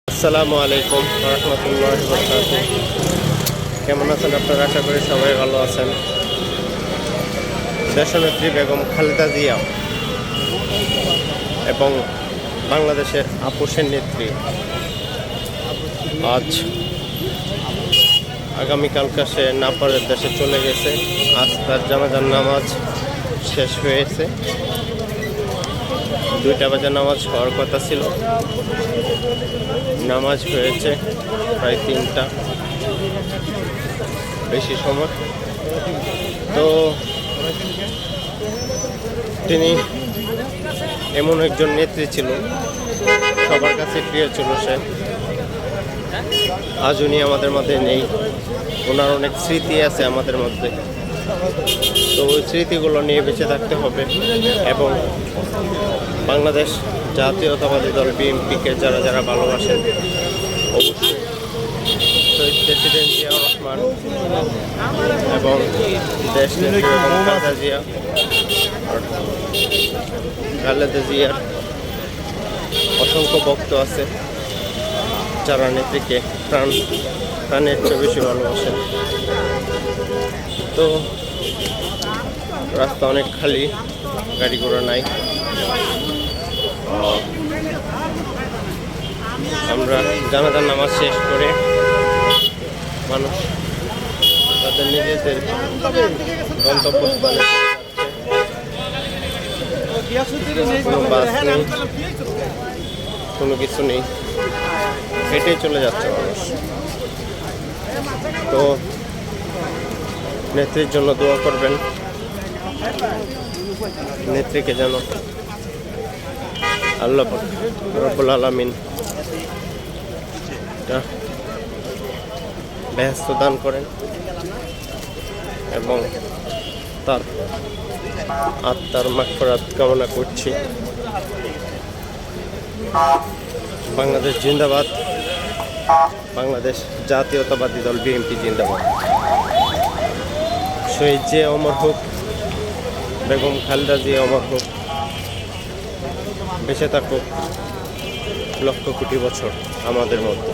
আসসালামু আলাইকুম রহমতুল্লাহি ওয়া বারাকাতুহু। কেমন আছেন আপনারা? আশা করি সবাই ভালো আছেন। দেশনেত্রী বেগম খালেদা জিয়া এবং বাংলাদেশের আপোষের নেত্রী আজ আগামীকালকে সে নাপারের দেশে চলে গেছে। আজ তার জানাজার নামাজ শেষ হয়েছে। 2টা বাজে নামাজ হওয়ার কথা ছিল, নামাজ হয়েছে প্রায় 3টা বেশি সময়। তো তিনি এমন একজন নেত্রী ছিল, সবার কাছে প্রিয় ছিল সে। আজ উনি আমাদের মধ্যে নেই, ওনার অনেক স্মৃতি আছে আমাদের মধ্যে। তো ওই স্মৃতিগুলো নিয়ে বেঁচে থাকতে হবে এবং বাংলাদেশ জাতীয়তাবাদী দল বিএনপিকে যারা যারা ভালোবাসেন অবশ্যই শহীদ প্রেসিডেন্ট জিয়াউর রহমান এবং দেশ নেত্রী বেগম খালেদা জিয়ার অসংখ্য ভক্ত আছে যারা নেত্রীকে প্রাণের চেয়ে বেশি ভালোবাসেন। তো রাস্তা অনেক খালি, গাড়ি ঘোড়া নাই। আমরা জানাজার নামাজ শেষ করে মানুষ তাদের নিজেদের গন্তব্যস্থলে কোনো বাস নেই, কোনো কিছু নেই, হেঁটেই চলে যাচ্ছে মানুষ। তো নেত্রীর জন্য দোয়া করবেন, নেত্রীকে যেন আল্লাহ রব্বুল আলামিন বেহেশত দান করেন এবং তার আত্মার মাগফিরাত কামনা করছি। বাংলাদেশ জিন্দাবাদ, বাংলাদেশ জাতীয়তাবাদী দল বিএনপি জিন্দাবাদ। শহীদ জিয়া অমর হোক, বেগম খালেদা জিয়া অমর হোক, বেঁচে থাকুক লক্ষ কোটি বছর আমাদের মধ্যে।